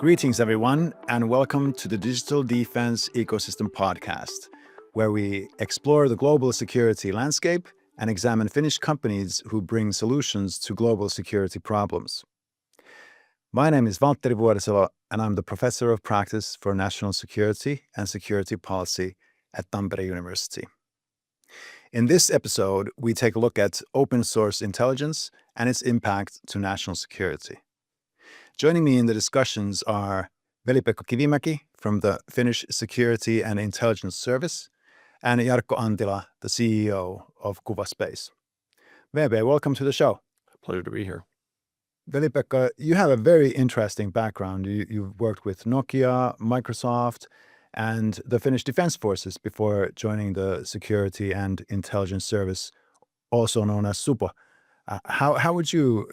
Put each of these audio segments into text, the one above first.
Greetings, everyone, and welcome to the Digital Defense Ecosystem Podcast, where we explore the global security landscape and examine Finnish companies who bring solutions to global security problems. My name is Valtteri Vuorisalo, and I'm the Professor of Practice for National Security and Security Policy at Tampere University. In this episode, we take a look at open source intelligence and its impact to national security. Joining me in the discussions are Veli-Pekka Kivimäki from the Finnish Security and Intelligence Service and Jarkko Antila, the CEO of Kuvaspace. VB, welcome to the show. Pleasure to be here. Veli-Pekka, you have a very interesting background. You've worked with Nokia, Microsoft, and the Finnish Defense Forces before joining the Security and Intelligence Service, also known as SUPO. How would you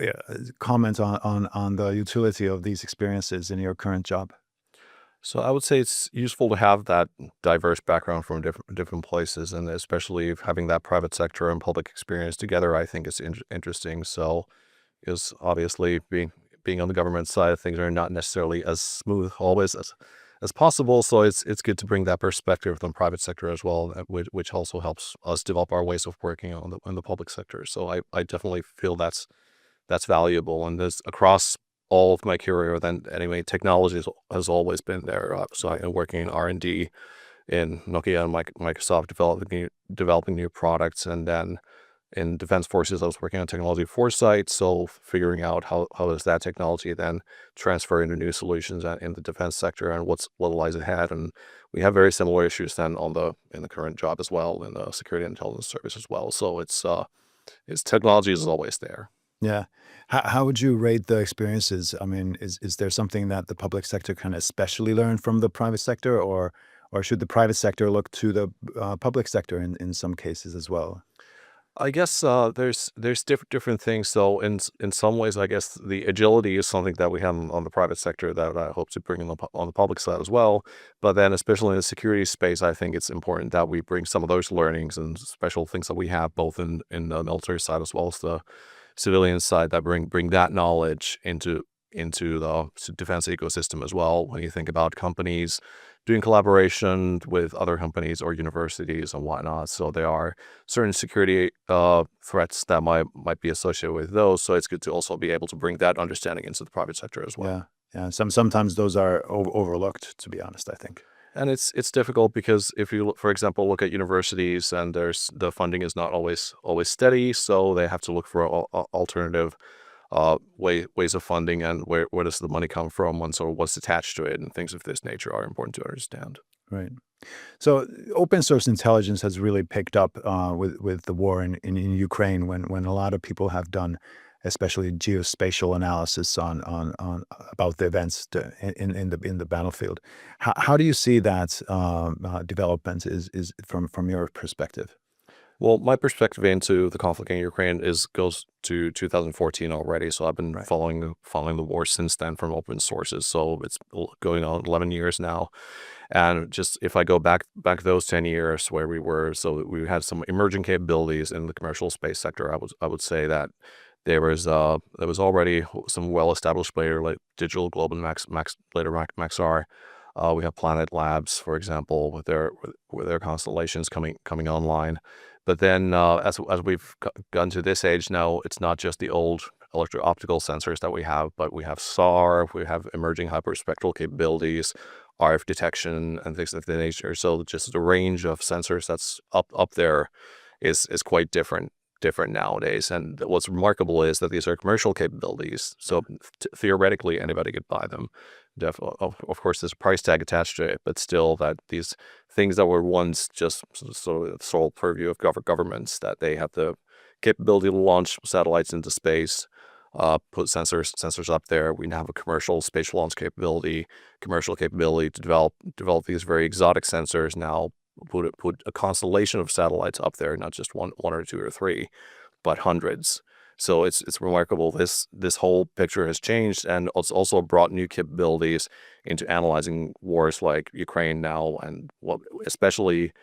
comment on the utility of these experiences in your current job? So I would say it's useful to have that diverse background from different places, and especially having that private sector and public experience together, I think is interesting. So, because obviously being on the government side, things are not necessarily as smooth always as possible. So it's good to bring that perspective from the private sector as well, which also helps us develop our ways of working on the public sector. So I definitely feel that's valuable, and this across all of my career. Then anyway, technology has always been there. So I'm working in R&D in Nokia and Microsoft, developing new products, and then in Defense Forces, I was working on technology foresight, so figuring out how does that technology then transfer into new solutions in the defense sector and what lies ahead. And we have very similar issues then in the current job as well, in the Security and Intelligence Service as well. So it's technology is always there. Yeah. How would you rate the experiences? I mean, is there something that the public sector can especially learn from the private sector, or should the private sector look to the public sector in some cases as well? I guess there's different things. So in some ways, I guess the agility is something that we have on the private sector that I hope to bring on the public side as well. But then, especially in the security space, I think it's important that we bring some of those learnings and special things that we have both in the military side as well as the civilian side, that bring that knowledge into the defense ecosystem as well. When you think about companies doing collaboration with other companies or universities and whatnot, so there are certain security threats that might be associated with those. So it's good to also be able to bring that understanding into the private sector as well. Yeah. Sometimes those are overlooked, to be honest, I think. And it's difficult because if you, for example, look at universities, and the funding is not always steady, so they have to look for alternative ways of funding, and where does the money come from, and so what's attached to it, and things of this nature are important to understand. Right. So open source intelligence has really picked up with the war in Ukraine, when a lot of people have done, especially geospatial analysis on about the events in the battlefield. How do you see that development is from your perspective? Well, my perspective into the conflict in Ukraine goes to 2014 already. So I've been following the war since then from open sources. So it's going on 11 years now. And just if I go back those 10 years where we were, so we had some emerging capabilities in the commercial space sector. I would say that there was already some well-established player like Digital Globe and later Maxar. We have Planet Labs, for example, with their constellations coming online. But then as we've gotten to this age now, it's not just the old electro-optical sensors that we have, but we have SAR, we have emerging hyperspectral capabilities, RF detection, and things of that nature. So just the range of sensors that's up there is quite different nowadays. And what's remarkable is that these are commercial capabilities. So theoretically, anybody could buy them. Of course, there's a price tag attached to it, but still, that these things that were once just sort of the sole purview of governments, that they have the capability to launch satellites into space, put sensors up there. We now have a commercial spatial launch capability, to develop these very exotic sensors. Now put a constellation of satellites up there, not just one or two or three, but hundreds. So it's remarkable. This whole picture has changed, and it's also brought new capabilities into analyzing wars like Ukraine now, and especially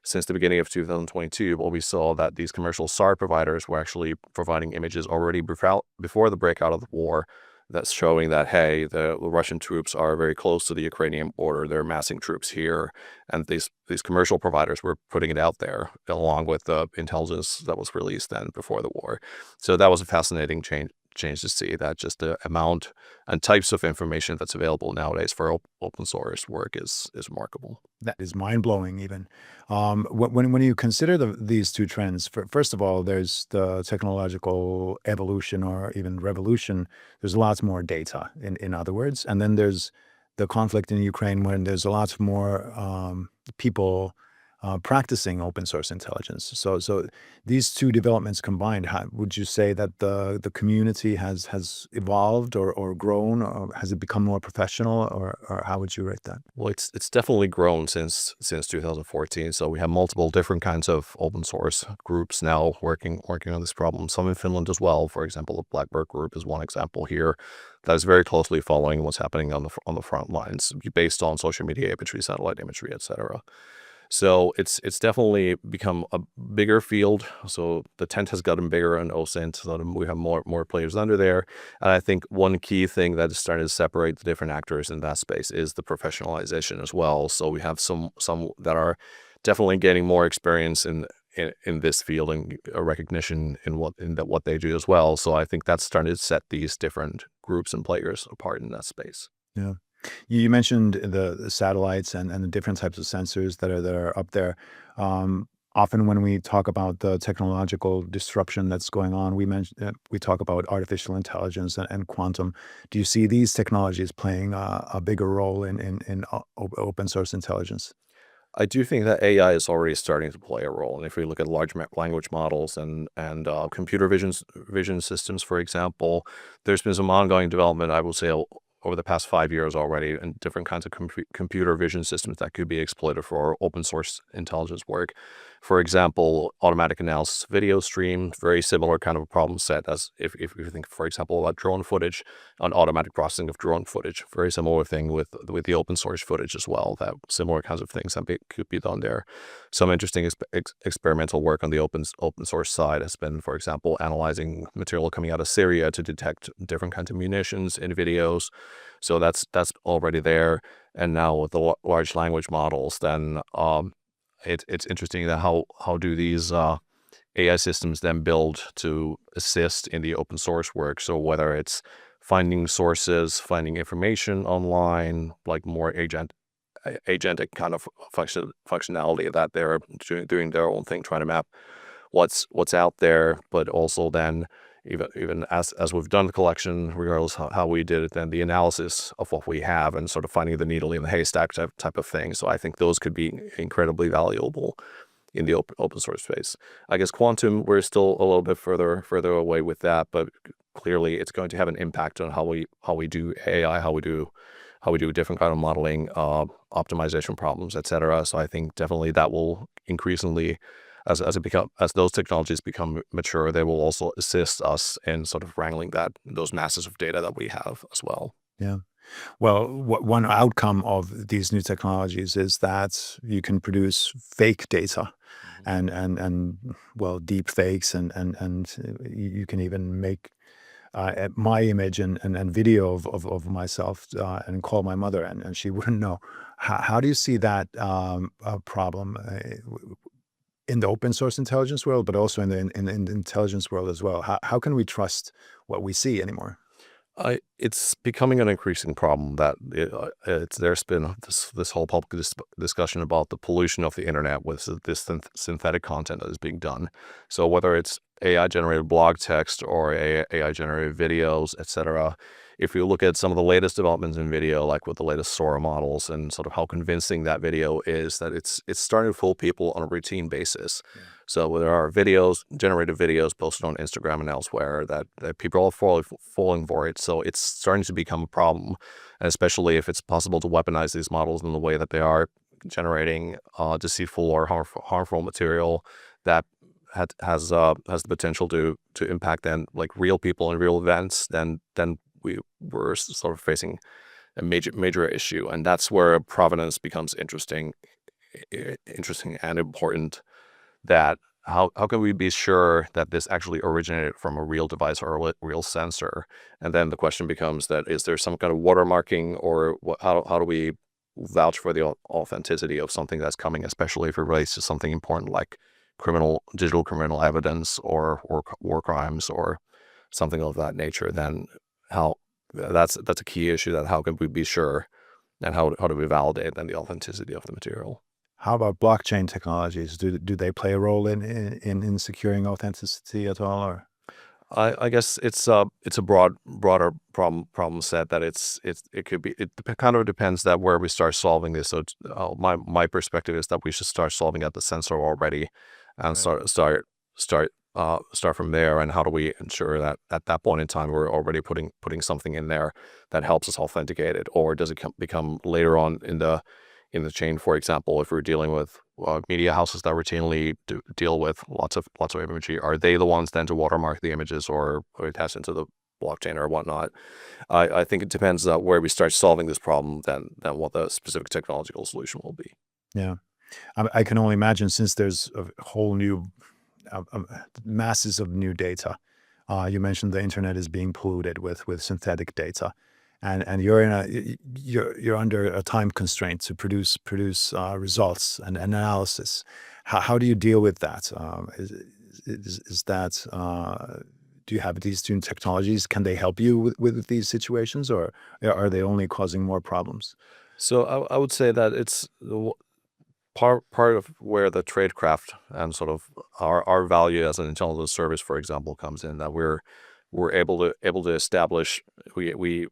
since the beginning of 2022, we saw that these commercial SAR providers were actually providing images already before the breakout of the war, that's showing that, hey, the Russian troops are very close to the Ukrainian border. They're massing troops here. And these commercial providers were putting it out there along with the intelligence that was released then before the war. So that was a fascinating change to see, that just the amount and types of information that's available nowadays for open source work is remarkable. That is mind-blowing even. When you consider these two trends, first of all, there's the technological evolution or even revolution. There's lots more data, in other words. And then there's the conflict in Ukraine when there's a lot more people practicing open source intelligence. So these two developments combined, would you say that the community has evolved or grown, or has it become more professional, or how would you rate that? Well, it's definitely grown since 2014. So we have multiple different kinds of open source groups now working on this problem. Some in Finland as well. For example, the Blackbird group is one example here that is very closely following what's happening on the front lines based on social media imagery, satellite imagery, etc. So it's definitely become a bigger field. So the tent has gotten bigger on OSINT. So we have more players under there. And I think one key thing that is starting to separate the different actors in that space is the professionalization as well. So we have some that are definitely getting more experience in this field and a recognition in what they do as well. So I think that's starting to set these different groups and players apart in that space. Yeah. You mentioned the satellites and the different types of sensors that are up there. Often when we talk about the technological disruption that's going on, we talk about artificial intelligence and quantum. Do you see these technologies playing a bigger role in open source intelligence? I do think that AI is already starting to play a role. And if we look at large language models and computer vision systems, for example, there's been some ongoing development, I will say, over the past 5 years already, and different kinds of computer vision systems that could be exploited for open source intelligence work. For example, automatic analysis video stream, very similar kind of a problem set as if you think, for example, about drone footage, on automatic processing of drone footage. Very similar thing with the open source footage as well, that similar kinds of things that could be done there. Some interesting experimental work on the open source side has been, for example, analyzing material coming out of Syria to detect different kinds of munitions in videos. So that's already there. And now with the large language models, then it's interesting that how do these AI systems then build to assist in the open source work. So whether it's finding sources, finding information online, like more agentic kind of functionality that they're doing their own thing, trying to map what's out there, but also then even as we've done the collection, regardless how we did it, then the analysis of what we have and sort of finding the needle in the haystack type of thing. So I think those could be incredibly valuable in the open source space. I guess quantum, we're still a little bit further away with that, but clearly it's going to have an impact on how we do AI, how we do different kind of modeling, optimization problems, etc. So I think definitely that will increasingly, as those technologies become mature, they will also assist us in sort of wrangling those masses of data that we have as well. Yeah. Well, one outcome of these new technologies is that you can produce fake data, and well, deep fakes, and you can even make my image and video of myself and call my mother, and she wouldn't know. How do you see that problem in the open source intelligence world, but also in the intelligence world as well? How can we trust what we see anymore? It's becoming an increasing problem that there's been this whole public discussion about the pollution of the internet with this synthetic content that is being done. So whether it's AI generated blog text or AI generated videos, etc. If you look at some of the latest developments in video, like with the latest Sora models and sort of how convincing that video is, that it's starting to fool people on a routine basis. Yeah. So there are generated videos posted on Instagram and elsewhere that people are falling for it. So it's starting to become a problem, and especially if it's possible to weaponize these models in the way that they are, generating deceitful or harmful material that has the potential to impact then like real people and real events, then we're sort of facing a major issue. And that's where provenance becomes interesting and important, that how can we be sure that this actually originated from a real device or a real sensor? And then the question becomes that, is there some kind of watermarking, or how do we vouch for the authenticity of something that's coming, especially if it relates to something important like digital criminal evidence or war crimes or something of that nature? Then how that's a key issue. That how can we be sure, and how do we validate then the authenticity of the material? How about blockchain technologies? Do they play a role in securing authenticity at all? Or I guess it's a broader problem set that it could be. Kind of depends that where we start solving this. So my perspective is that we should start solving at the sensor already, and right. start from there. And how do we ensure that at that point in time we're already putting something in there that helps us authenticate it, or does it become later on in the chain? For example, if we're dealing with media houses that routinely deal with lots of imagery, are they the ones then to watermark the images or attach into the blockchain or whatnot? I think it depends where we start solving this problem, than what the specific technological solution will be. Yeah, I can only imagine, since there's a whole new masses of new data. You mentioned the internet is being polluted with synthetic data, and you're under a time constraint to produce results and analysis. How do you deal with that? Is that do you have these two technologies? Can they help you with these situations, or are they only causing more problems? So I would say that it's part of where the tradecraft and sort of our value as an intelligence service, for example, comes in. That we're able to establish, we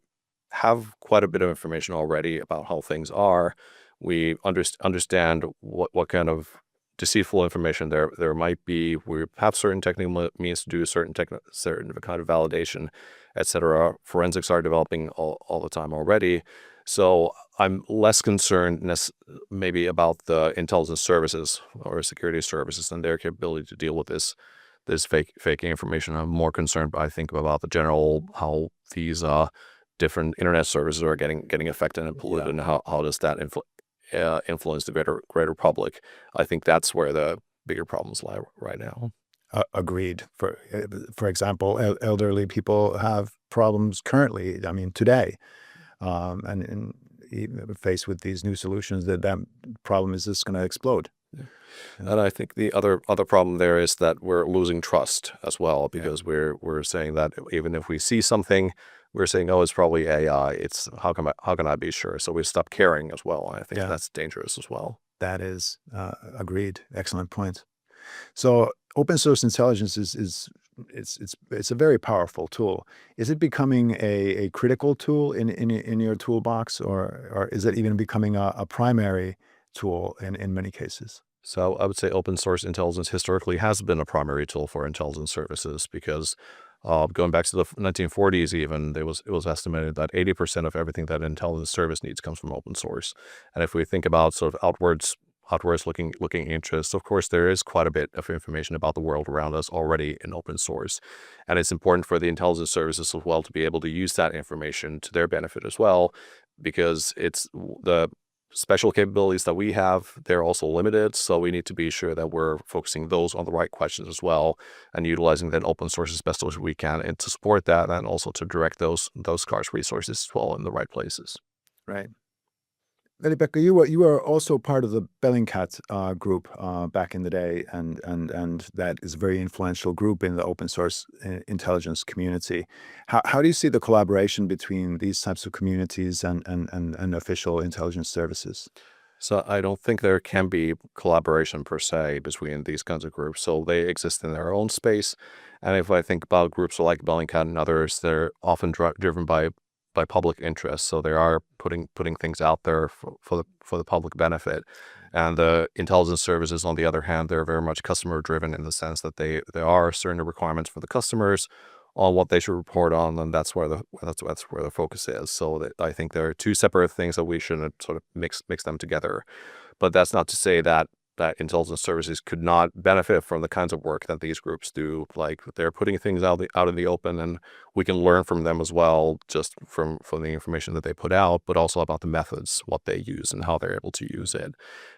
have quite a bit of information already about how things are. We understand what kind of deceitful information there might be. We have certain technical means to do certain kind of validation, etc. Forensics are developing all the time already. So I'm less concerned maybe about the intelligence services or security services and their capability to deal with this fake information. I'm more concerned, I think, about the general, how these different internet services are getting affected and polluted, and how does that influence the greater public. I think that's where the bigger problems lie right now. Agreed. For example, elderly people have problems currently. I mean, today, and faced with these new solutions, that problem is just going to explode. Yeah. And I think the other problem there is that we're losing trust as well, because we're saying that even if we see something, we're saying, oh, it's probably AI. It's how can I be sure? So we stop caring as well. And I think that's dangerous as well. That is agreed. Excellent point. So open source intelligence it's a very powerful tool. Is it becoming a critical tool in your toolbox, or is it even becoming a primary tool in many cases? So I would say open source intelligence historically has been a primary tool for intelligence services, because going back to the 1940s, even it was estimated that 80% of everything that an intelligence service needs comes from open source. And if we think about sort of outwards looking interests, of course, there is quite a bit of information about the world around us already in open source. And it's important for the intelligence services as well to be able to use that information to their benefit as well, because it's the special capabilities that we have, they're also limited. So we need to be sure that we're focusing those on the right questions as well, and utilizing that open source as best as we can, and to support that, and also to direct those scarce resources as well in the right places. Right. Veli-Pekka, you were also part of the Bellingcat group back in the day, and that is a very influential group in the open source intelligence community. How do you see the collaboration between these types of communities and official intelligence services? So I don't think there can be collaboration per se between these kinds of groups. So they exist in their own space. And if I think about groups like Bellingcat and others, they're often driven by public interest. So they are putting things out there for the public benefit. And the intelligence services, on the other hand, they're very much customer driven, in the sense that there are certain requirements for the customers on what they should report on, and that's where the focus is. So I think there are two separate things that we shouldn't sort of mix them together. But that's not to say that intelligence services could not benefit from the kinds of work that these groups do. Like, they're putting things out in the open, and we can learn from them as well, just from the information that they put out, but also about the methods, what they use and how they're able to use it.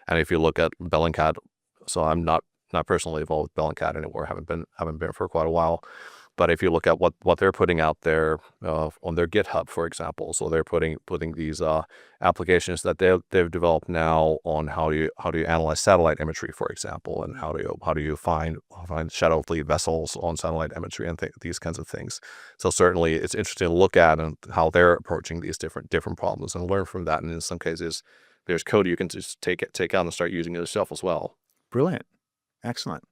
And if you look at Bellingcat, so I'm not not personally involved with Bellingcat anymore. Haven't been for quite a while. But if you look at what they're putting out there on their GitHub, for example, so they're putting these applications that they've developed now on how do you analyze satellite imagery, for example, and how do you find shadow fleet vessels on satellite imagery and these kinds of things. So certainly it's interesting to look at and how they're approaching these different problems and learn from that. And in some cases, there's code you can just take out and start using it yourself as well. Brilliant. Excellent.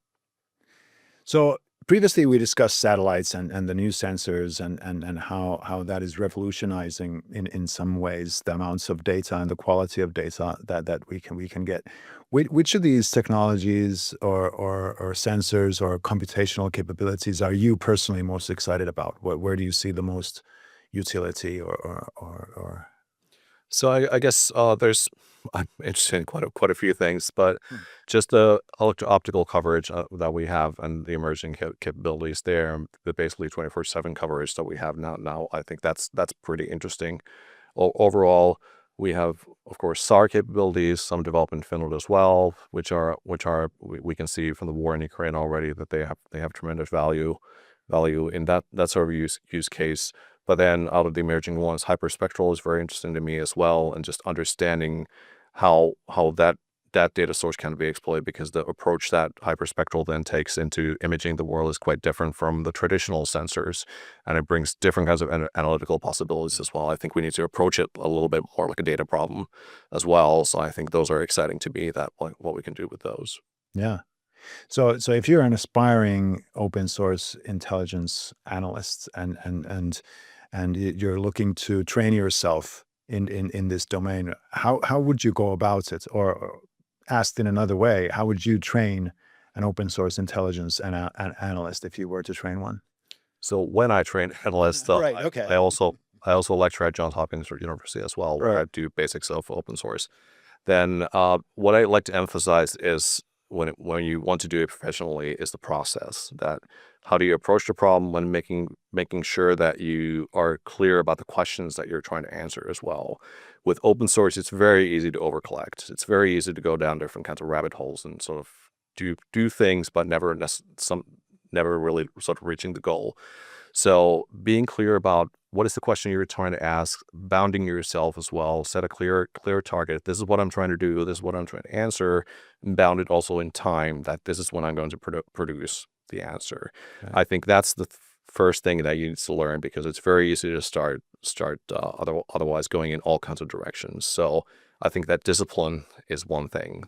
So previously we discussed satellites and the new sensors and how that is revolutionizing in some ways the amounts of data and the quality of data that we can get. Which of these technologies or sensors or computational capabilities are you personally most excited about? Where do you see the most utility or So I guess I'm interested in quite a few things, but just the electro-optical coverage that we have and the emerging capabilities there, the basically 24/7 coverage that we have now, I think that's pretty interesting. Overall, we have, of course, SAR capabilities, some development in Finland as well, which we can see from the war in Ukraine already that they have tremendous value in that sort of use case. But then out of the emerging ones, hyperspectral is very interesting to me as well, and just understanding how that data source can be exploited, because the approach that hyperspectral then takes into imaging the world is quite different from the traditional sensors, and it brings different kinds of analytical possibilities as well. I think we need to approach it a little bit more like a data problem as well. So I think those are exciting to me, that what we can do with those. Yeah. So if you're an aspiring open source intelligence analyst and you're looking to train yourself in this domain, how would you go about it? Or asked in another way, how would you train an open source intelligence an analyst if you were to train one? So when I train analysts, Right. Okay. I also lecture at Johns Hopkins University as well, where I Right. do basics of open source. Then what I like to emphasize is when you want to do it professionally is the process. That how do you approach the problem when making sure that you are clear about the questions that you're trying to answer as well. With open source, it's very easy to overcollect. It's very easy to go down different kinds of rabbit holes and sort of do things, but never really sort of reaching the goal. So being clear about what is the question you're trying to ask, bounding yourself as well, set a clear target. This is what I'm trying to do. This is what I'm trying to answer, and bound it also in time, that this is when I'm going to produce the answer. Okay. I think that's the first thing that you need to learn, because it's very easy to start otherwise going in all kinds of directions. So I think that discipline is one thing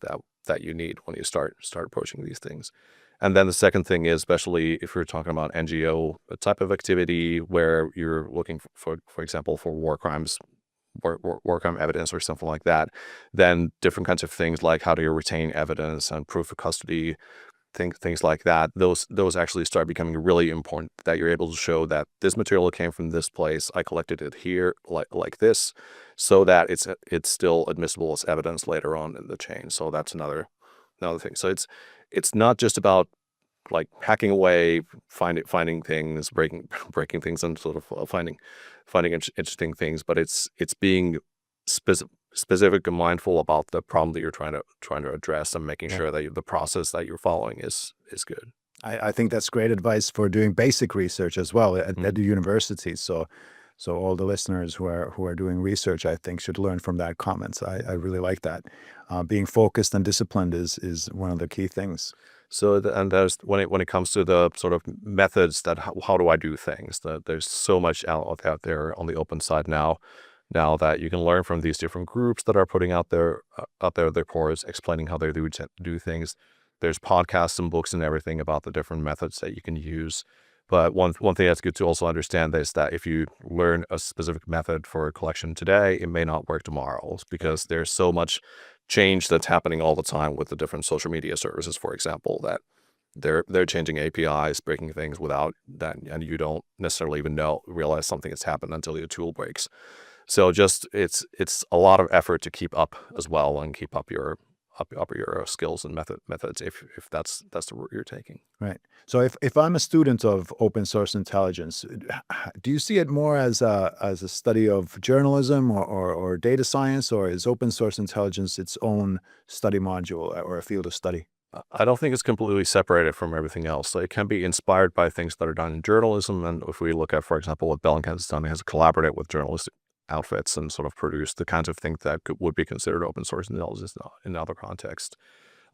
that you need when you start approaching these things. And then the second thing is, especially if you're talking about NGO type of activity where you're looking for example, for war crimes, war crime evidence or something like that, then different kinds of things like how do you retain evidence and proof of custody, things like that, those actually start becoming really important, that you're able to show that this material came from this place, I collected it here like this, so that it's still admissible as evidence later on in the chain. So that's another thing. So it's not just about like hacking away, finding things, breaking things, and sort of finding interesting things, but it's being specific and mindful about the problem that you're trying to address, and making sure that the process that you're following is good. I think that's great advice for doing basic research as well at the university. So all the listeners who are doing research, I think, should learn from that comment. I really like that. Being focused and disciplined is one of the key things. So and there's when it comes to the sort of methods that how do I do things, that there's so much out there on the open side now that you can learn from these different groups that are putting out their course, explaining how they do things. There's podcasts and books and everything about the different methods that you can use. But one thing that's good to also understand is that if you learn a specific method for a collection today, it may not work tomorrow, because there's so much change that's happening all the time with the different social media services, for example, that they're changing APIs, breaking things without that, and you don't necessarily even realize something has happened until your tool breaks. So just it's a lot of effort to keep up as well, and keep up your skills and methods if that's the route you're taking. Right. So if I'm a student of open source intelligence, do you see it more as a study of journalism or data science, or is open source intelligence its own study module or a field of study? I don't think it's completely separated from everything else. So it can be inspired by things that are done in journalism. And if we look at, for example, what Bellingcat has done, it has collaborated with journalistic outfits and sort of produced the kinds of things that would be considered open source analysis in other contexts.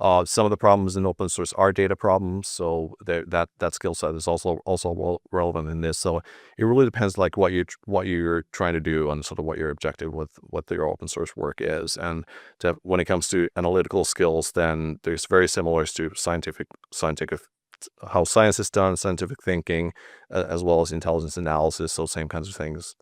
Some of the problems in open source are data problems, so that skill set is also relevant in this. So it really depends, like what you're trying to do and sort of what your objective with what your open source work is. And when it comes to analytical skills, then there's very similar to scientific how science is done, scientific thinking, as well as intelligence analysis. So same kinds of things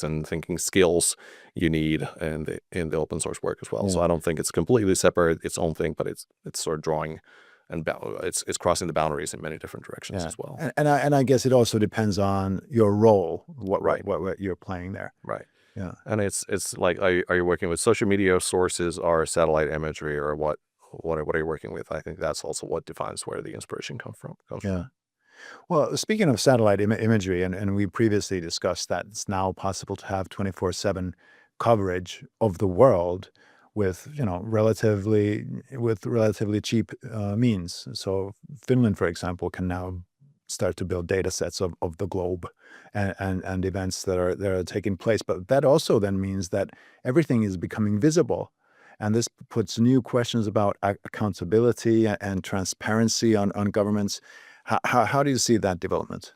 and thinking skills you need in the open source work as well. Yeah. So I don't think it's completely separate, its own thing, but it's sort of drawing and it's crossing the boundaries in many different directions as well. And I guess it also depends on your role, what you're playing there. Right. Yeah. And it's like, are you working with social media sources or satellite imagery, or what are you working with? I think that's also what defines where the inspiration comes from. Well, speaking of satellite imagery, and we previously discussed that it's now possible to have 24/7 coverage of the world with, relatively cheap means. So Finland, for example, can now start to build data sets of the globe and events that are taking place. But that also then means that everything is becoming visible. And this puts new questions about accountability and transparency on governments. How do you see that development?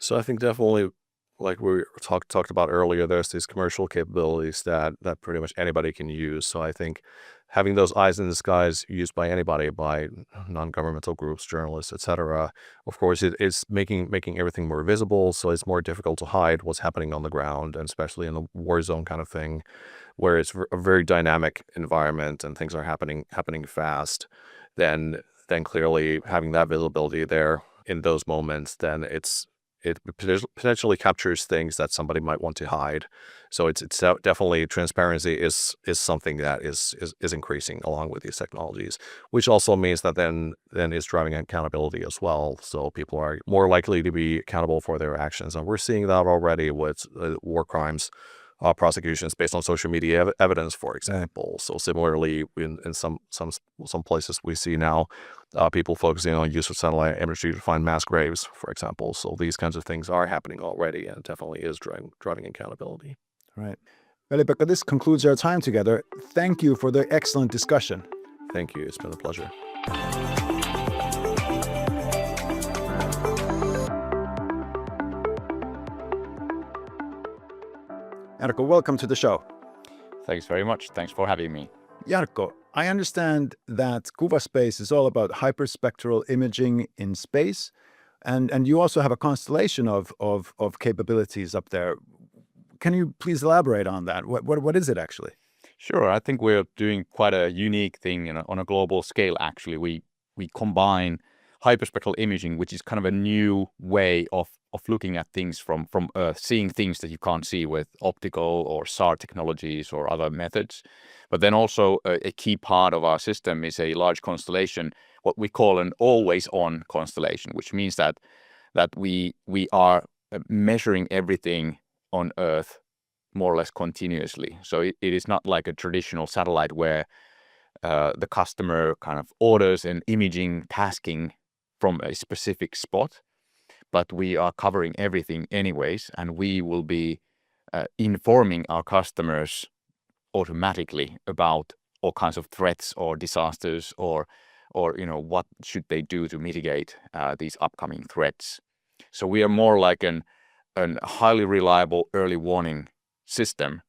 So I think definitely, like we talked about earlier, there's these commercial capabilities that pretty much anybody can use. So I think having those eyes in the skies used by anybody, by non-governmental groups, journalists, etc., of course, it is making everything more visible. So it's more difficult to hide what's happening on the ground, and especially in the war zone kind of thing, where it's a very dynamic environment and things are happening fast. Then clearly having that visibility there in those moments, then it potentially captures things that somebody might want to hide. So it's definitely, transparency is something that is increasing along with these technologies, which also means that then is driving accountability as well. So people are more likely to be accountable for their actions, and we're seeing that already with war crimes prosecutions based on social media evidence, for example. So similarly, in some places we see now people focusing on use of satellite imagery to find mass graves, for example. So these kinds of things are happening already, and definitely is driving accountability. Right. Veli-Pekka, this concludes our time together. Thank you for the excellent discussion. Thank you. It's been a pleasure. Jarkko, welcome to the show. Thanks very much. Thanks for having me. Jarkko, I understand that Kuvaspace is all about hyperspectral imaging in space, and you also have a constellation of capabilities up there. Can you please elaborate on that? What is it actually? Sure. I think we're doing quite a unique thing on a global scale. Actually, we combine hyperspectral imaging, which is kind of a new way of looking at things from Earth, seeing things that you can't see with optical or SAR technologies or other methods. But then also a key part of our system is a large constellation, what we call an always-on constellation, which means that we are measuring everything on Earth more or less continuously. So it is not like a traditional satellite where the customer kind of orders an imaging tasking from a specific spot, but we are covering everything anyways, and we will be informing our customers automatically about all kinds of threats or disasters or what should they do to mitigate these upcoming threats. So we are more like an highly reliable early warning system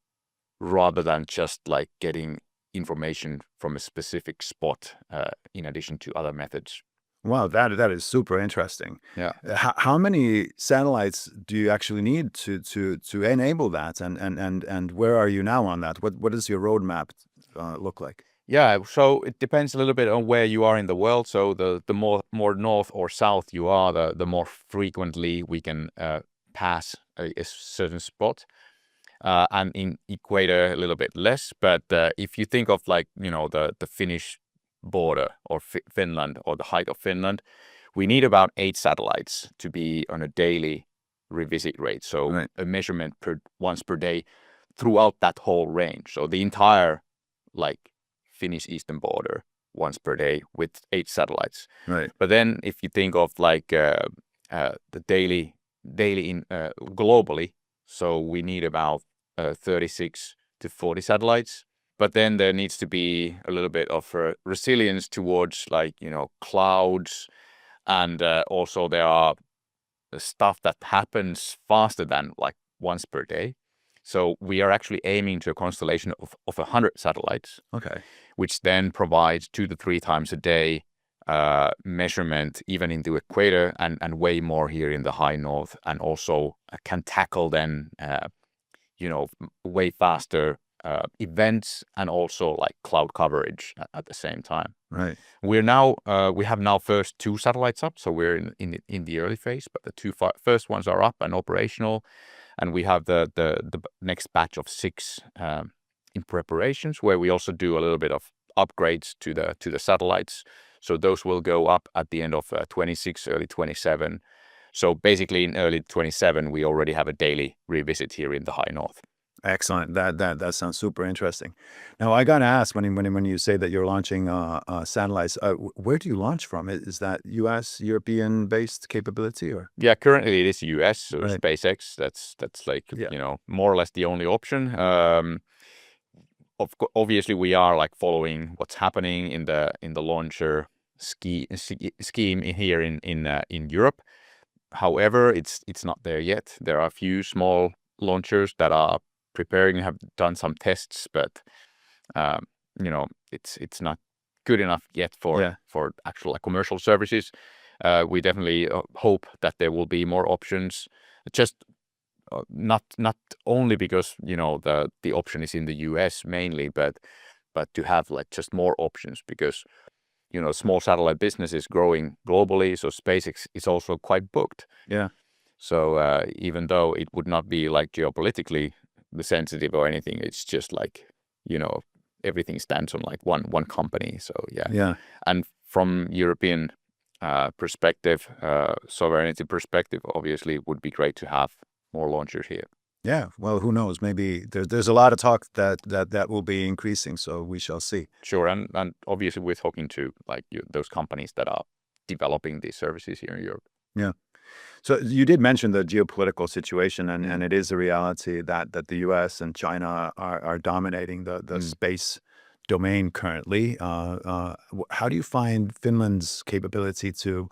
rather than just like getting information from a specific spot in addition to other methods. Wow, that is super interesting. Yeah. How many satellites do you actually need to enable that, and where are you now on that? What does your roadmap look like? Yeah, so it depends a little bit on where you are in the world. So the more north or south you are, the more frequently we can pass a certain spot. And in equator a little bit less. But if you think of like the Finnish border or Finland or the height of Finland, we need about 8 satellites to be on a daily revisit rate. So Right. a measurement once per day throughout that whole range. So the entire like Finnish eastern border once per day with 8 satellites. Right. But then if you think of like the daily in globally, so we need about 36 to 40 satellites. But then there needs to be a little bit of resilience towards like, clouds. And also there are stuff that happens faster than like once per day. So we are actually aiming to a constellation of 100 satellites. Okay. Which then provides 2 to 3 times a day measurement even in the equator and way more here in the high north, and also can tackle then way faster events and also like cloud coverage at the same time. Right. We have now first 2 satellites up, so we're in the early phase, but the 2 first ones are up and operational, and we have the next batch of 6 in preparations, where we also do a little bit of upgrades to the satellites. So those will go up at the end of 26, early 27. So basically in early 27, we already have a daily revisit here in the high north. Excellent. That sounds super interesting. Now, I got to ask, when you say that you're launching satellites, where do you launch from? Is that U.S., European-based capability, or? Yeah, currently it is U.S., so Right. SpaceX. That's like more or less the only option. Obviously, we are like following what's happening in the launcher scheme here in Europe. However, it's not there yet. There are a few small launchers that are preparing, have done some tests, but it's not good enough yet for actual like commercial services. We definitely hope that there will be more options. Just not only because the option is in the US mainly, but to have like just more options, because small satellite business is growing globally, so SpaceX is also quite booked. Yeah. So even though it would not be like geopolitically sensitive or anything, it's just like everything stands on like one company. So Yeah. And from European perspective, sovereignty perspective, obviously it would be great to have more launchers here. Yeah, well, who knows? Maybe there's a lot of talk that will be increasing, so we shall see. Sure, and obviously we're talking to like those companies that are developing these services here in Europe. Yeah. So you did mention the geopolitical situation, and it is a reality that the U.S. and China are dominating the space domain currently. How do you find Finland's capability to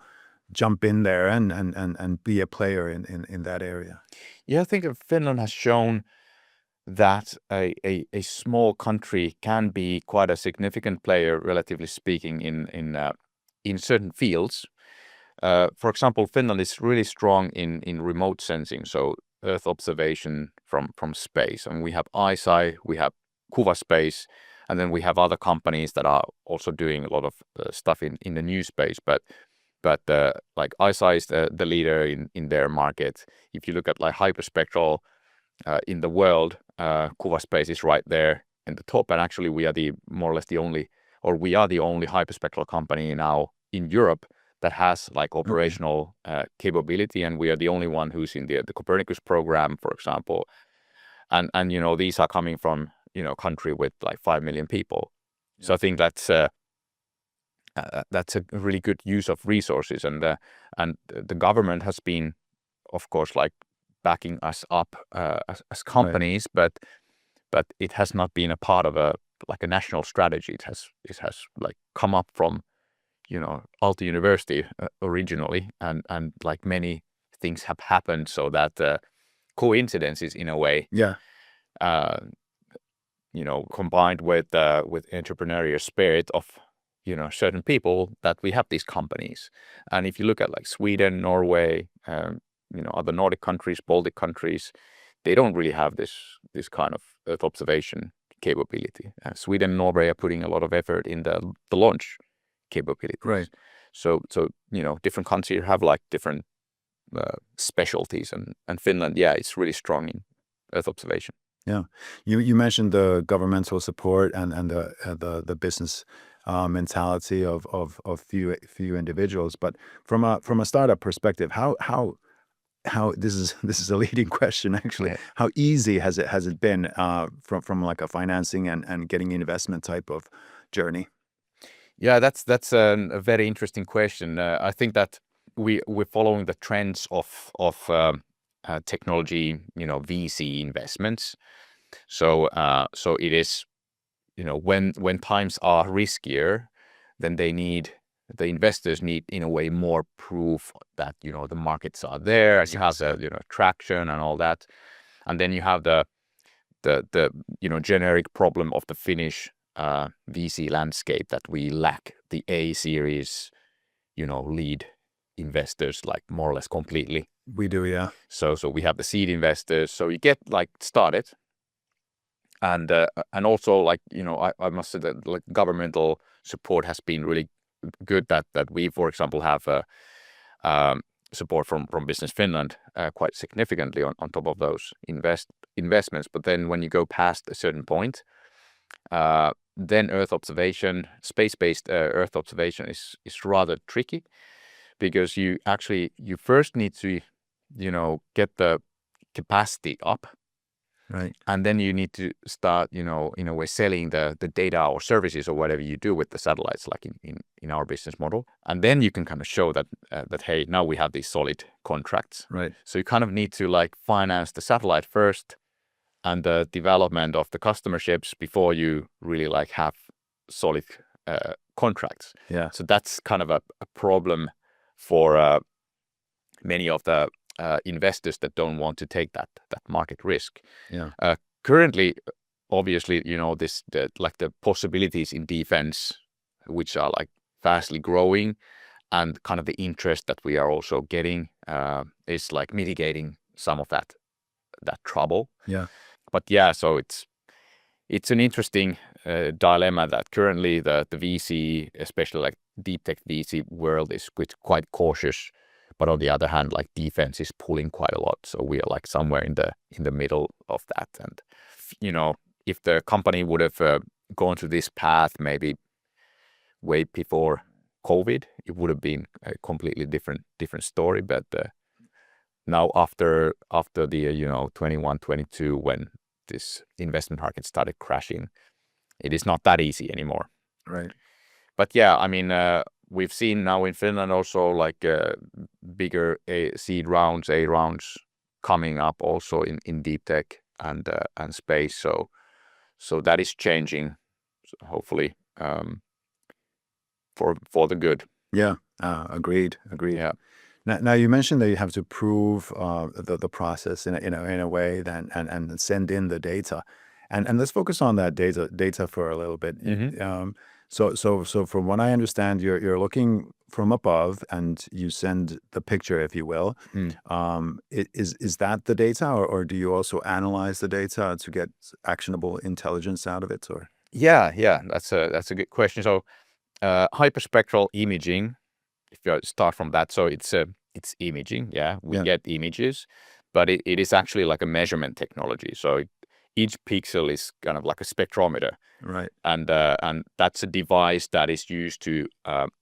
jump in there and be a player in that area? Yeah, I think Finland has shown that a small country can be quite a significant player, relatively speaking, in certain fields. For example, Finland is really strong in remote sensing, so Earth observation from space. And we have ISI, we have Kuvaspace, and then we have other companies that are also doing a lot of stuff in the new space. But like ISI is the leader in their market. If you look at like Hyperspectral in the world, Kuvaspace is right there in the top. And actually we are more or less the only Hyperspectral company now in Europe that has like operational capability, and we are the only one who's in the Copernicus program, for example. And these are coming from country with like 5 million people. Yeah. So I think that's a really good use of resources, and the government has been, of course, like backing us up as companies, right. but it has not been a part of a national strategy. It has like come up from Aalto University originally, and like many things have happened, so that coincidences in a way. Yeah. Combined with entrepreneurial spirit of certain people, that we have these companies. And if you look at like Sweden, Norway, other Nordic countries, Baltic countries, they don't really have this kind of Earth observation capability. Sweden and Norway are putting a lot of effort in the launch capabilities. Right. So different countries have like different specialties, and Finland, it's really strong in Earth observation. Yeah, you mentioned the governmental support and the business mentality of few individuals, but from a startup perspective, how this is a leading question actually. Yeah. How easy has it been from like a financing and getting investment type of journey? Yeah, that's a very interesting question. I think that we're following the trends of technology, VC investments. So it is, when times are riskier, then the investors need in a way more proof that the markets are there, and you have the traction and all that, and then you have the generic problem of the Finnish VC landscape, that we lack the A series, lead investors, like more or less completely. We do, yeah. So we have the seed investors. So you get like started, and also, like, I must say that like governmental support has been really good. That we, for example, have support from Business Finland quite significantly on top of those investments. But then when you go past a certain point, then Earth observation, space-based Earth observation is rather tricky, because you first need to get the capacity up, Right. and then you need to start in a way selling the data or services or whatever you do with the satellites, like in our business model, and then you can kind of show that hey, now we have these solid contracts. Right. So you kind of need to like finance the satellite first and the development of the customer ships before you really like have solid contracts. Yeah. So that's kind of a problem for many of the investors that don't want to take that market risk. Yeah. Currently, obviously, the possibilities in defense, which are like fastly growing, and kind of the interest that we are also getting is like mitigating some of that trouble. Yeah. But yeah, so it's an interesting dilemma that currently the VC, especially like deep tech VC world, is quite cautious. But on the other hand, like defense is pulling quite a lot. So we are like somewhere in the middle of that. And if the company would have gone to this path maybe way before COVID, it would have been a completely different story. But now after the 21, 22, when this investment market started crashing, it is not that easy anymore. Right. But yeah, I mean, we've seen now in Finland also like bigger seed rounds, A rounds coming up also in deep tech and space. So that is changing, hopefully, for the good. Yeah. Agreed. Yeah. Now you mentioned that you have to prove the process in a way then and send in the data, and let's focus on that data for a little bit. Mm-hmm. So from what I understand, you're looking from above and you send the picture, if you will. Is that the data, or do you also analyze the data to get actionable intelligence out of it? Or Yeah, that's a good question. So hyperspectral imaging, if you start from that, so it's imaging. Yeah, we get images, but it is actually like a measurement technology. So each pixel is kind of like a spectrometer. right. And that's a device that is used to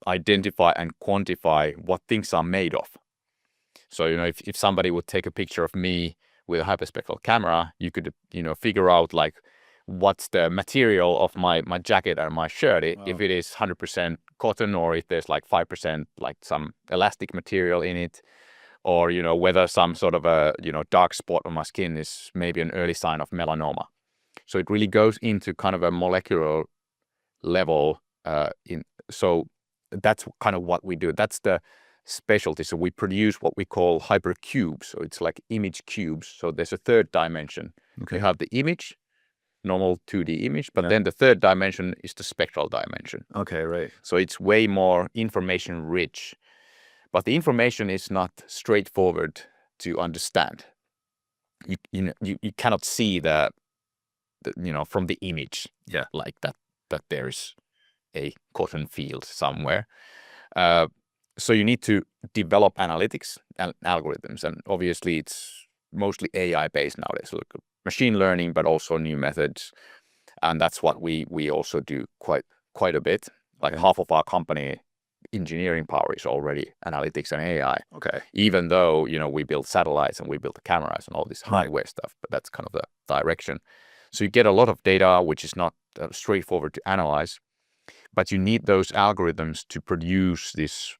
identify and quantify what things are made of. So if somebody would take a picture of me with a hyperspectral camera, you could figure out like what's the material of my jacket and my shirt, if it is 100% cotton, or if there's like 5% like some elastic material in it, or whether some sort of a dark spot on my skin is maybe an early sign of melanoma. So it really goes into kind of a molecular level. So that's kind of what we do. That's the specialty. So we produce what we call hypercubes. So it's like image cubes. So there's a third dimension. Okay. You have the image, normal 2D image, but then the third dimension is the spectral dimension. Okay. Right. So it's way more information rich, but the information is not straightforward to understand. You cannot see the from the image, like that there's a cotton field somewhere. So you need to develop analytics and algorithms, and obviously it's mostly AI based nowadays. So machine learning, but also new methods, and that's what we also do quite a bit. Like half of our company engineering power is already analytics and AI. Okay. Even though we build satellites and we build the cameras and all this hardware stuff, but that's kind of the direction. So you get a lot of data which is not straightforward to analyze. But you need those algorithms to produce this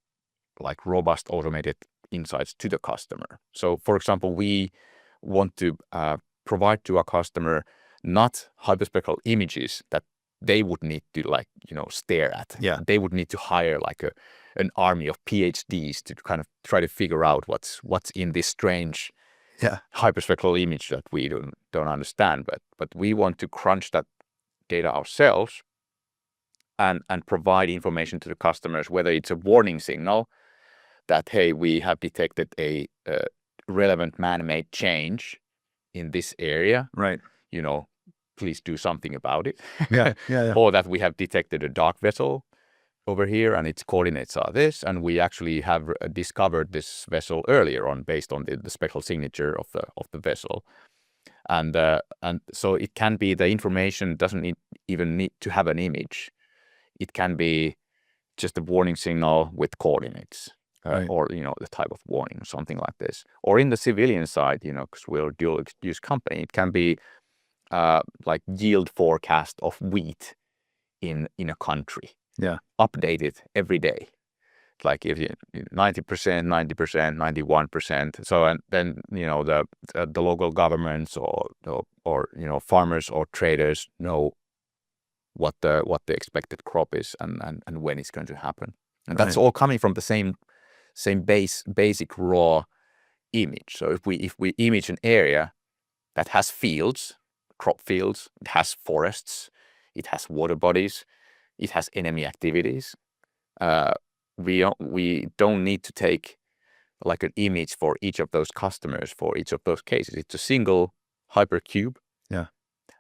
like robust automated insights to the customer. So for example, we want to provide to our customer not hyperspectral images that they would need to like, stare at. Yeah. They would need to hire like an army of PhDs to kind of try to figure out what's in this strange hyperspectral image that we don't understand. But we want to crunch that data ourselves and provide information to the customers, whether it's a warning signal that, hey, we have detected a relevant man-made change in this area. Right. Please do something about it. Yeah. Or that we have detected a dark vessel over here and its coordinates are this, and we actually have discovered this vessel earlier on based on the spectral signature of the vessel. And so it can be the information doesn't even need to have an image. It can be just a warning signal with coordinates. Right. Or the type of warning, something like this. Or in the civilian side, because we're a dual use company, it can be like yield forecast of wheat in a country. Yeah. Updated every day. Like if 90%, 90%, 91%. So and then the local governments or farmers or traders know what the expected crop is and when it's going to happen. And that's all coming from the same basic raw image. So if we image an area that has fields, crop fields, it has forests, it has water bodies, it has enemy activities, we don't need to take like an image for each of those customers for each of those cases. It's a single hypercube. Yeah.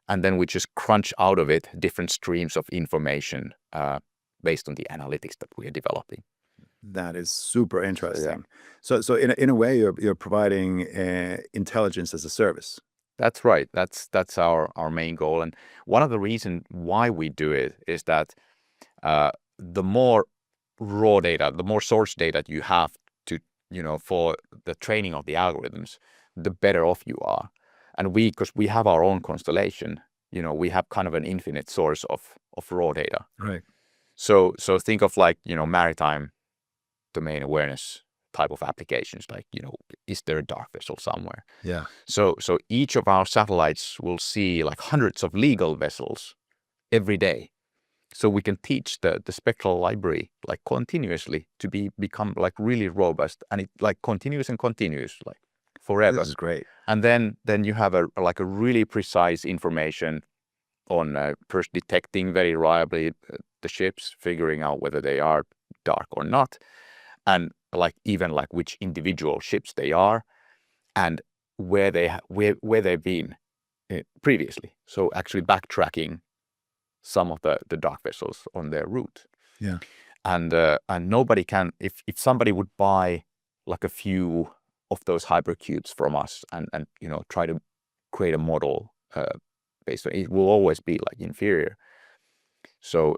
And then we just crunch out of it different streams of information based on the analytics that we are developing. That is super interesting. So in a way, you're providing intelligence as a service. That's right. That's our main goal. And one of the reasons why we do it is that the more raw data, the more source data you have to, for the training of the algorithms, the better off you are. And because we have our own constellation, we have kind of an infinite source of raw data. Right. So think of like, maritime domain awareness type of applications, like, is there a dark vessel somewhere? Yeah. So each of our satellites will see like hundreds of legal vessels every day. So we can teach the spectral library like continuously to become like really robust, and it like continues like forever. This is great. And then you have a really precise information on first detecting very reliably the ships, figuring out whether they are dark or not, and like even like which individual ships they are, and where they've been previously. So actually backtracking some of the dark vessels on their route. Yeah. And nobody can, if somebody would buy like a few of those hypercubes from us and try to create a model based on it, will always be like inferior. So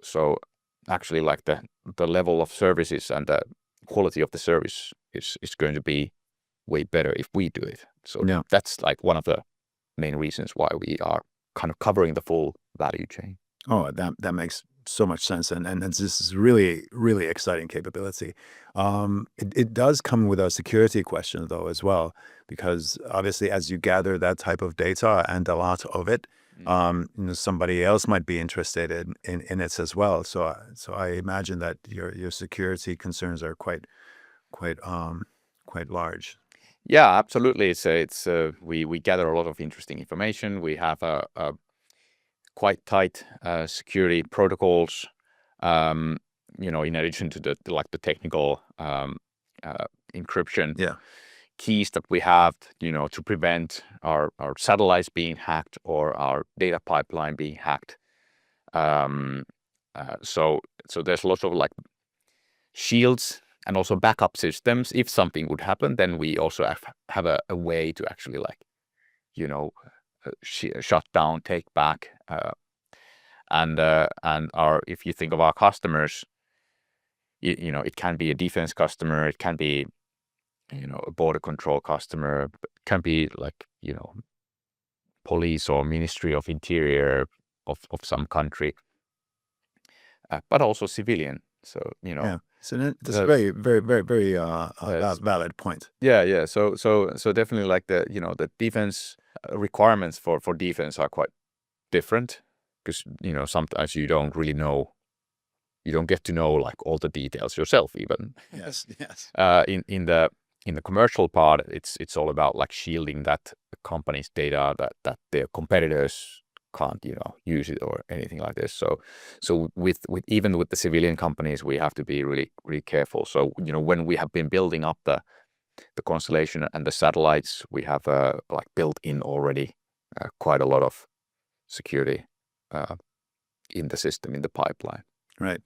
actually like the level of services and the quality of the service is going to be way better if we do it. So that's like one of the main reasons why we are kind of covering the full value chain. Oh, that makes so much sense, and this is really, really exciting capability. It does come with a security question though as well, because obviously as you gather that type of data and a lot of it, somebody else might be interested in it as well. So I imagine that your security concerns are quite large. Yeah, absolutely. We gather a lot of interesting information. We have a quite tight security protocols, in addition to the technical encryption keys that we have, to prevent our satellites being hacked or our data pipeline being hacked. So there's lots of like shields and also backup systems. If something would happen, then we also have a way to actually shut down, take back, and if you think of our customers, it can be a defense customer, it can be a border control customer, it can be like police or Ministry of Interior of some country. but also civilian. So Yeah, so that's a very, very, very, very valid point. Yeah. So definitely like the defense requirements for defense are quite different, because sometimes you don't really know, you don't get to know like all the details yourself even. Yes, yes. In the commercial part, it's all about like shielding that company's data, that their competitors can't use it or anything like this. So with even with the civilian companies, we have to be really, really careful. So when we have been building up the constellation and the satellites, we have like built in already quite a lot of security in the system, in the pipeline. Right.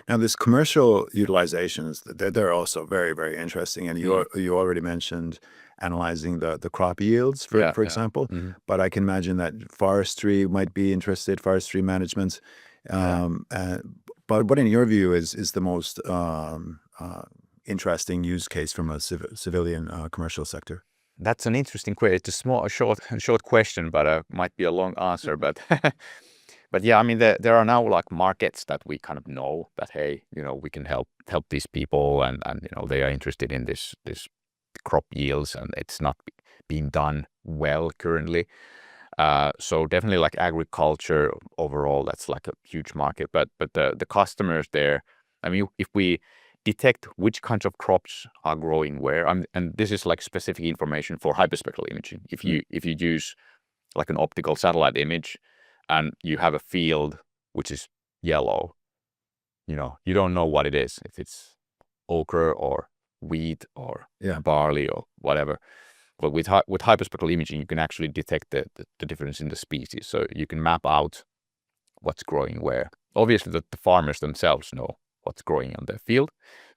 Now, this commercial utilizations, they're also very, very interesting. And you already mentioned analyzing the crop yields, for example. But I can imagine that forestry might be interested, forestry management. But what, in your view, is the most interesting use case from a civilian commercial sector? That's an interesting question. It's a short question, but might be a long answer. But but yeah, I mean, there are now like markets that we kind of know that, hey, we can help these people, and they are interested in this crop yields, and it's not being done well currently. So definitely like agriculture overall, that's like a huge market. But the customers there, I mean, if we detect which kinds of crops are growing where, and this is like specific information for hyperspectral imaging. If you use like an optical satellite image, and you have a field which is yellow, you don't know what it is, if it's okra or wheat or barley or whatever. But with hyperspectral imaging, you can actually detect the difference in the species. So you can map out what's growing where. Obviously, the farmers themselves know what's growing on their field.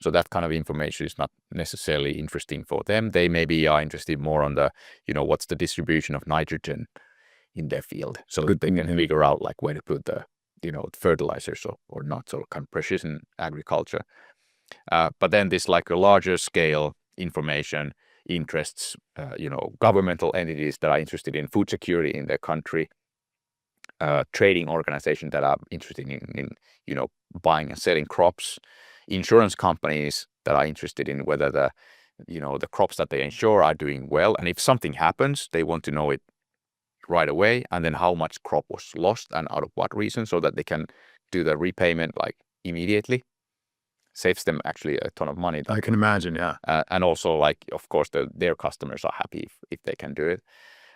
So that kind of information is not necessarily interesting for them. They maybe are interested more on the, what's the distribution of nitrogen in their field, so that they can figure out like where to put the fertilizers or not, so kind of precision agriculture. But then this like a larger scale information interests governmental entities that are interested in food security in their country, trading organizations that are interested in buying and selling crops, insurance companies that are interested in whether the crops that they insure are doing well, and if something happens, they want to know it right away, and then how much crop was lost and out of what reason, so that they can do the repayment like immediately. Saves them actually a ton of money. I can imagine, yeah. And also, like, of course, their customers are happy if they can do it,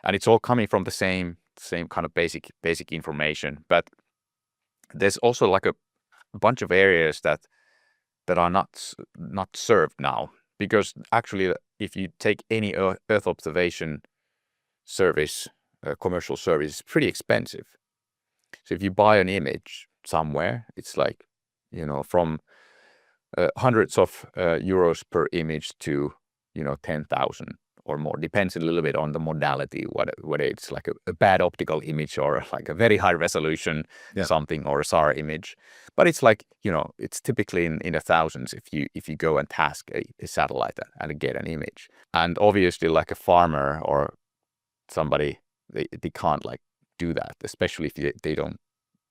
and it's all coming from the same kind of basic information. But there's also like a bunch of areas that are not served now, because actually, if you take any Earth observation service, commercial service, is pretty expensive. So if you buy an image somewhere, it's like, from hundreds of euros per image to 10,000 or more. Depends a little bit on the modality, whether it's like a bad optical image or like a very high resolution something, or a SAR image. But it's like, it's typically in the thousands if you go and task a satellite and get an image. And obviously, like a farmer or somebody, they can't like do that, especially if they don't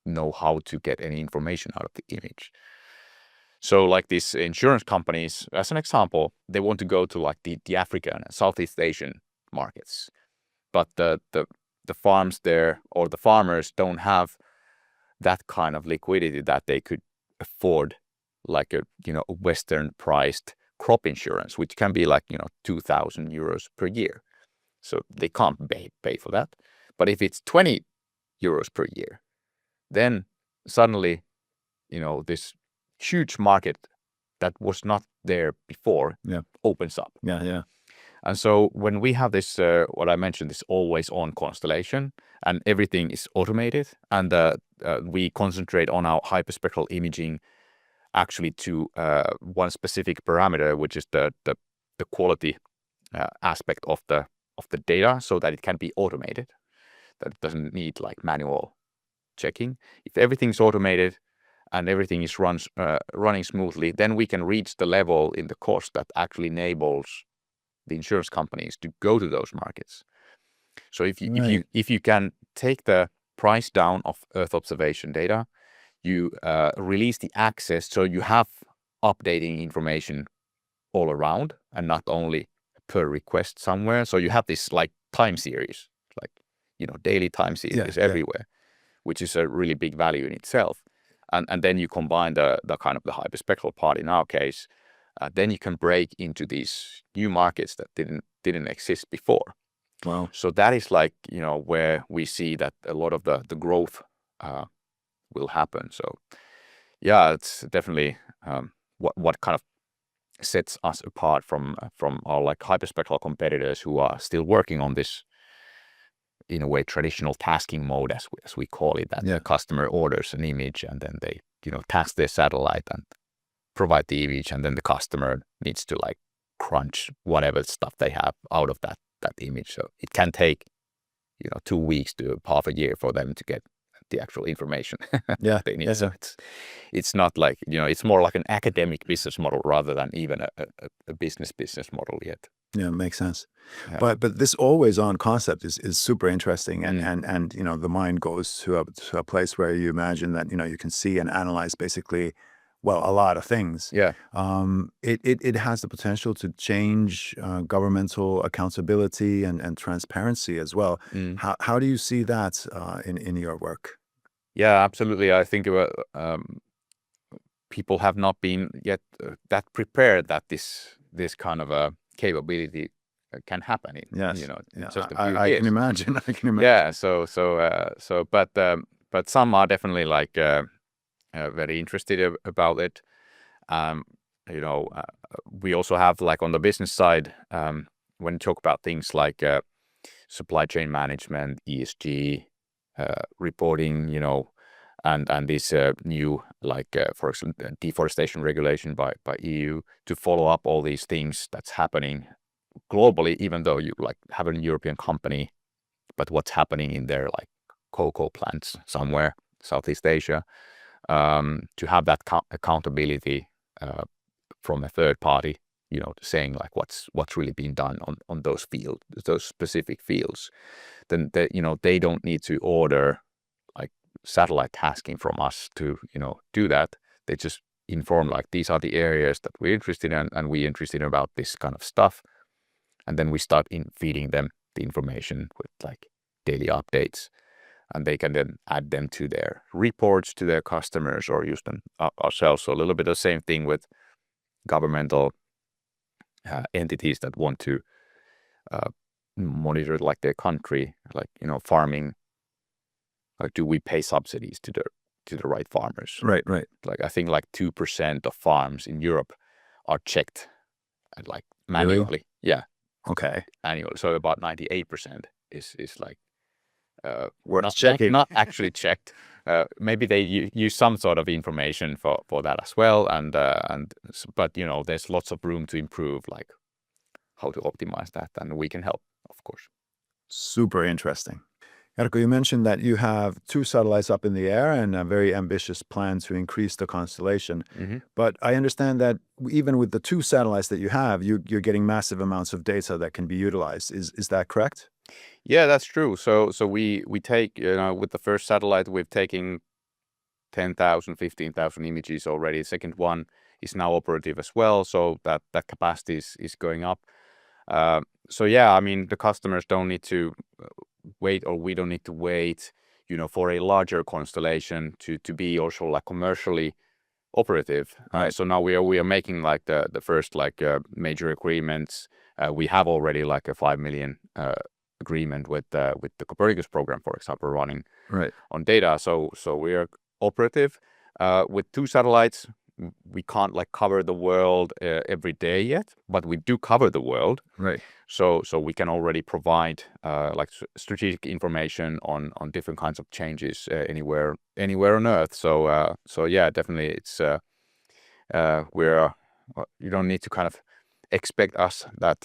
know how to get any information out of the image. So like these insurance companies, as an example, they want to go to like the African and Southeast Asian markets, but the farms there, or the farmers, don't have that kind of liquidity that they could afford like a Western priced crop insurance, which can be like 2,000 euros per year. So they can't pay for that. But if it's 20 euros per year, then suddenly, this huge market that was not there before opens up. Yeah. And so when we have this, what I mentioned, this always-on constellation, and everything is automated, and we concentrate on our hyperspectral imaging actually to one specific parameter, which is the quality aspect of the data, so that it can be automated, that it doesn't need like manual checking. If everything's automated and everything is running smoothly, then we can reach the level in the cost that actually enables the insurance companies to go to those markets. So if you can take the price down of Earth observation data, you release the access, so you have updating information all around and not only per request somewhere. So you have this like time series, like, daily time series everywhere, which is a really big value in itself. And then you combine the kind of the hyperspectral part in our case, then you can break into these new markets that didn't exist before. Wow. So that is like, where we see that a lot of the growth will happen. So yeah, it's definitely what kind of sets us apart from our like hyperspectral competitors who are still working on this, in a way, traditional tasking mode, as we call it, that the customer orders an image and then they, task their satellite and provide the image, and then the customer needs to like crunch whatever stuff they have out of that image. So it can take, 2 weeks to half a year for them to get the actual information they need. So it's not like, it's more like an academic business model rather than even a business model yet. Yeah, makes sense. Yeah. But this always on concept is super interesting, and the mind goes to a place where you imagine that you can see and analyze basically, well, a lot of things. Yeah. It has the potential to change governmental accountability and transparency as well. How do you see that in your work? Yeah, absolutely. I think people have not been yet that prepared that this kind of a capability can happen in, just a few I years. can imagine. Yeah. But some are definitely like very interested about it. We also have, like, on the business side, when you talk about things like supply chain management, ESG, reporting, and this new, like, for example, deforestation regulation by EU, to follow up all these things that's happening globally, even though you like have a European company, but what's happening in their like cocoa plants somewhere Southeast Asia, to have that accountability from a third party, saying like what's really being done on those fields, those specific fields, then they don't need to order like satellite tasking from us to do that. They just inform like, these are the areas that we're interested in, and we're interested about this kind of stuff, and then we start feeding them the information with like daily updates, and they can then add them to their reports to their customers or use them ourselves. So a little bit of the same thing with governmental entities that want to monitor like their country, like farming. Like, do we pay subsidies to the right farmers? Right. Like, I think like 2% of farms in Europe are checked and like manually. Really? Yeah. Okay. Annually. So about 98% is like worth checking. Not actually checked. Maybe they use some sort of information for that as well, but there's lots of room to improve, like how to optimize that, and we can help, of course. Super interesting. Jarkko, you mentioned that you have 2 satellites up in the air and a very ambitious plan to increase the constellation. But I understand that even with the 2 satellites that you have, you're getting massive amounts of data that can be utilized. Is that correct? Yeah, that's true. So we take, with the first satellite, we've taken 10,000, 15,000 images already. The second one is now operative as well, so that capacity is going up. So yeah, I mean, the customers don't need to wait, or we don't need to wait, for a larger constellation to be also like commercially operative. Right. So now we are making like the first like major agreements. We have already like a 5 million agreement with the Copernicus program, for example, running on data. So we are operative with 2 satellites. We can't like cover the world every day yet, but we do cover the world. Right. So we can already provide like strategic information on different kinds of changes anywhere on Earth. So yeah, definitely it's you don't need to kind of expect us that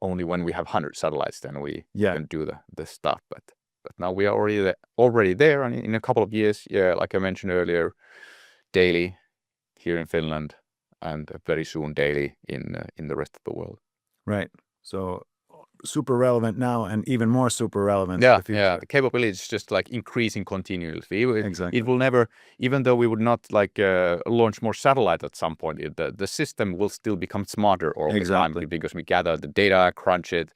only when we have 100 satellites then we can do the stuff. But now we are already there, and in a couple of years, like I mentioned earlier, daily here in Finland, and very soon daily in the rest of the world. Right. So super relevant now and even more super relevant in Yeah, the future. yeah. The capability is just like increasing continuously. Exactly. It will never, even though we would not like launch more satellite at some point, the system will still become smarter all the time because we gather the data, crunch it,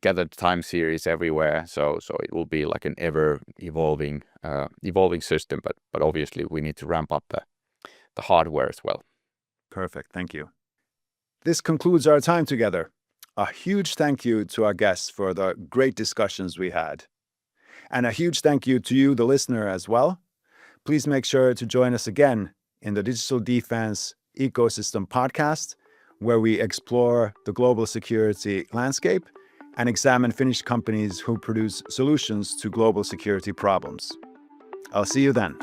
gather the time series everywhere. So it will be like an ever evolving system. But obviously we need to ramp up the hardware as well. Perfect. Thank you. This concludes our time together. A huge thank you to our guests for the great discussions we had. And a huge thank you to you, the listener, as well. Please make sure to join us again in the Digital Defense Ecosystem podcast, where we explore the global security landscape and examine Finnish companies who produce solutions to global security problems. I'll see you then.